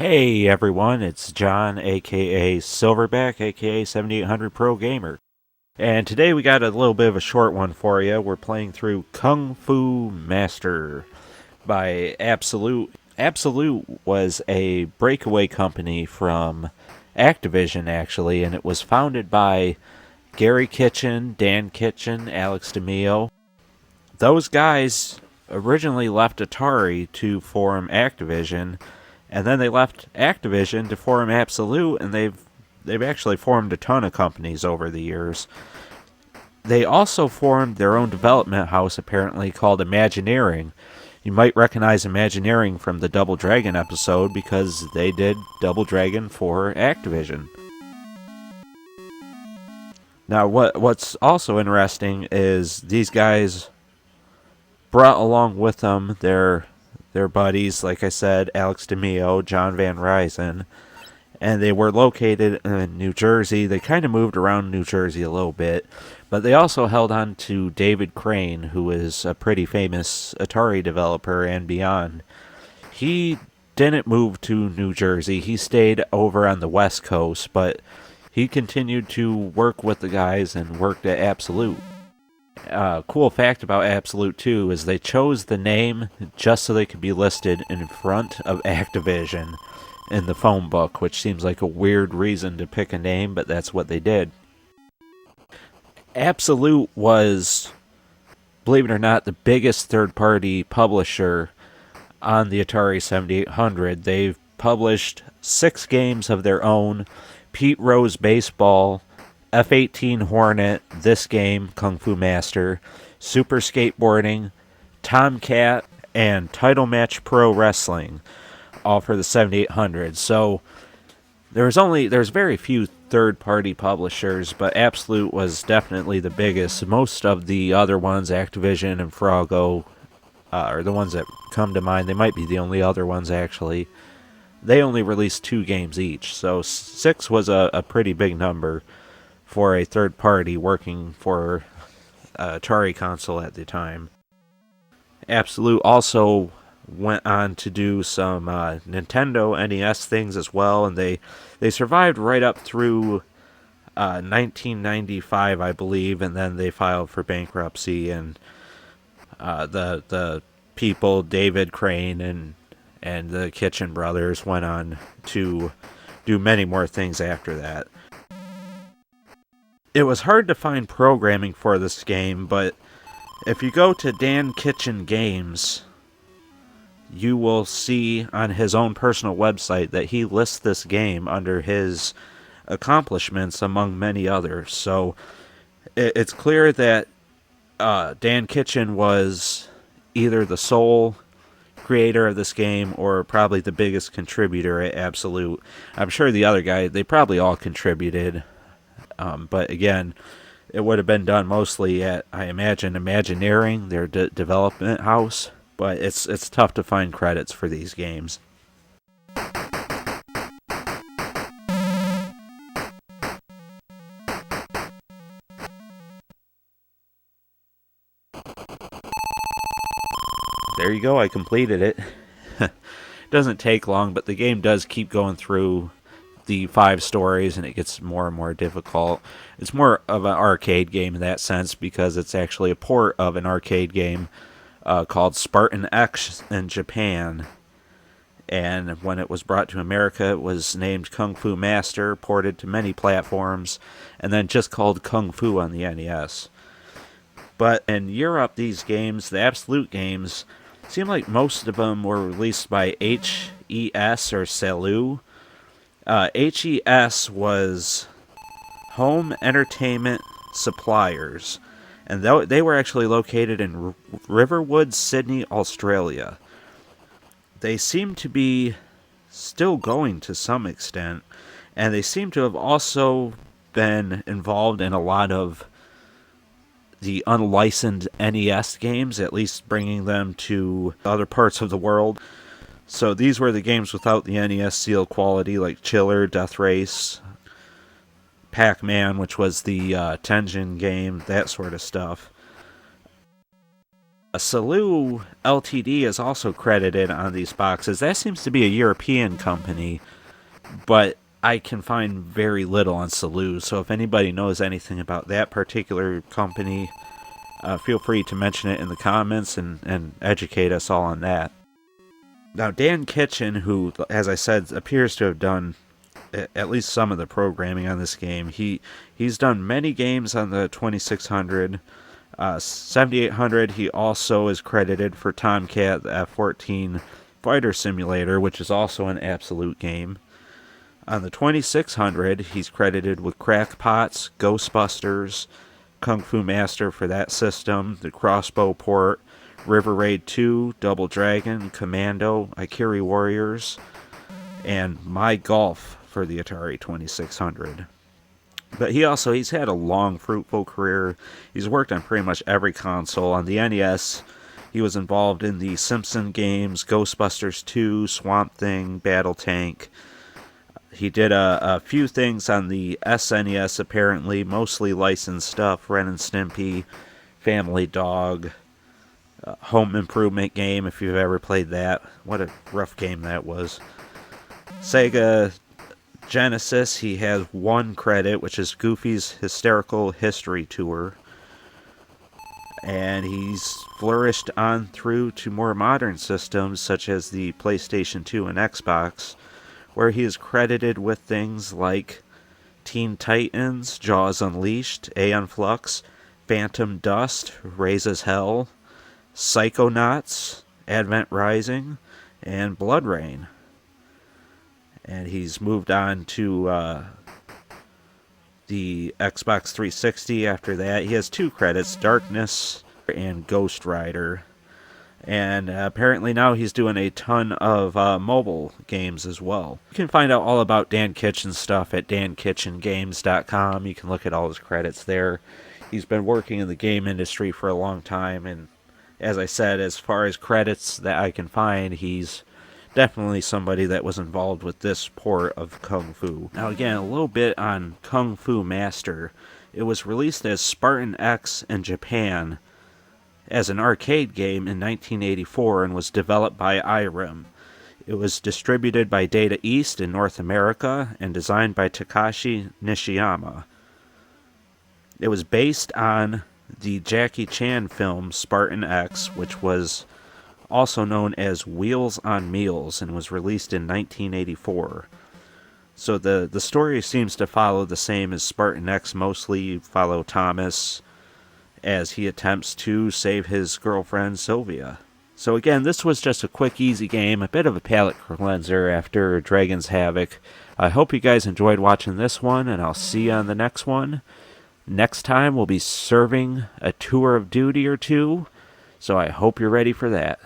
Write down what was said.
Hey everyone, it's John, aka Silverback, aka 7800 Pro Gamer. And today we got a little bit of a short one for you. We're playing through Kung Fu Master by Absolute. Absolute was a breakaway company from Activision, actually, and it was founded by Gary Kitchen, Dan Kitchen, Alex DeMio. Those guys originally left Atari to form Activision, and then they left Activision to form Absolute, and they've actually formed a ton of companies over the years. They also formed their own development house, apparently, called Imagineering. You might recognize Imagineering from the Double Dragon episode because they did Double Dragon for Activision. Now, what's also interesting is these guys brought along with them their buddies, like I said, Alex DeMio, John Van Ryzen, and they were located in New Jersey. They kind of moved around New Jersey a little bit, but they also held on to David Crane, who is a pretty famous Atari developer and beyond. He didn't move to New Jersey. He stayed over on the West Coast, but he continued to work with the guys and worked at Absolute. Cool fact about Absolute 2 is they chose the name just so they could be listed in front of Activision in the phone book, which seems like a weird reason to pick a name, but that's what they did. Absolute was, believe it or not, the biggest third-party publisher on the Atari 7800. They've published 6 games of their own: Pete Rose Baseball, F-18 Hornet, this game, Kung Fu Master, Super Skateboarding, Tomcat, and Title Match Pro Wrestling, all for the 7800. So there's very few third-party publishers, but Absolute was definitely the biggest. Most of the other ones, Activision and Froggo, are the ones that come to mind. They might be the only other ones, actually. They only released 2 games each, so 6 was a pretty big number for a third party working for Atari console at the time. Absolute also went on to do some Nintendo NES things as well, and they survived right up through 1995, I believe, and then they filed for bankruptcy, and the people, David Crane and the Kitchen brothers, went on to do many more things after that. It was hard to find programming for this game, but if you go to Dan Kitchen Games, you will see on his own personal website that he lists this game under his accomplishments among many others. So it's clear that Dan Kitchen was either the sole creator of this game or probably the biggest contributor at Absolute. I'm sure the other guy, they probably all contributed. But again, it would have been done mostly at, I imagine, Imagineering, their development house. But it's tough to find credits for these games. There you go, I completed it. Doesn't take long, but the game does keep going through the 5 stories, and it gets more and more difficult. It's more of an arcade game in that sense, because it's actually a port of an arcade game called Spartan X in Japan. And when it was brought to America, it was named Kung Fu Master, ported to many platforms, and then just called Kung Fu on the NES. But in Europe, these games, the Absolute games, seem like most of them were released by HES or Salut. HES was Home Entertainment Suppliers, and they were actually located in Riverwood, Sydney, Australia. They seem to be still going to some extent, and they seem to have also been involved in a lot of the unlicensed NES games, at least bringing them to other parts of the world. So these were the games without the NES seal quality, like Chiller, Death Race, Pac-Man, which was the Tengen game, that sort of stuff. Salou Ltd is also credited on these boxes. That seems to be a European company, but I can find very little on Salou. So if anybody knows anything about that particular company, feel free to mention it in the comments and educate us all on that. Now, Dan Kitchen, who, as I said, appears to have done at least some of the programming on this game, he's done many games on the 2600. 7800, he also is credited for Tomcat, the F-14 fighter simulator, which is also an absolute game. On the 2600, he's credited with Crackpots, Ghostbusters, Kung Fu Master for that system, the Crossbow Port, River Raid 2, Double Dragon, Commando, Ikari Warriors, and My Golf for the Atari 2600. But he's had a long, fruitful career. He's worked on pretty much every console. On the NES, he was involved in the Simpson games, Ghostbusters 2, Swamp Thing, Battle Tank. He did a few things on the SNES, apparently, mostly licensed stuff, Ren and Stimpy, Family Dog, Home Improvement game, if you've ever played that. What a rough game that was. Sega Genesis, he has one credit, which is Goofy's Hysterical History Tour. And he's flourished on through to more modern systems, such as the PlayStation 2 and Xbox, where he is credited with things like Teen Titans, Jaws Unleashed, Aeon Flux, Phantom Dust, Raise as Hell, Psychonauts, Advent Rising, and Blood Rain. And he's moved on to the Xbox 360 after that. He has two credits, Darkness and Ghost Rider. And apparently now he's doing a ton of mobile games as well. You can find out all about Dan Kitchen's stuff at dankitchengames.com. You can look at all his credits there. He's been working in the game industry for a long time, and as I said, as far as credits that I can find, he's definitely somebody that was involved with this port of Kung Fu. Now again, a little bit on Kung Fu Master. It was released as Spartan X in Japan as an arcade game in 1984 and was developed by IRIM. It was distributed by Data East in North America and designed by Takashi Nishiyama. It was based on the Jackie Chan film Spartan X, which was also known as Wheels on Meals, and was released in 1984. So the story seems to follow the same as Spartan X. Mostly you follow Thomas as he attempts to save his girlfriend Sylvia. So again, this was just a quick, easy game, a bit of a palate cleanser after Dragon's Havoc. I hope you guys enjoyed watching this one, and I'll see you on the next one. Next time we'll be serving a tour of duty or two, so I hope you're ready for that.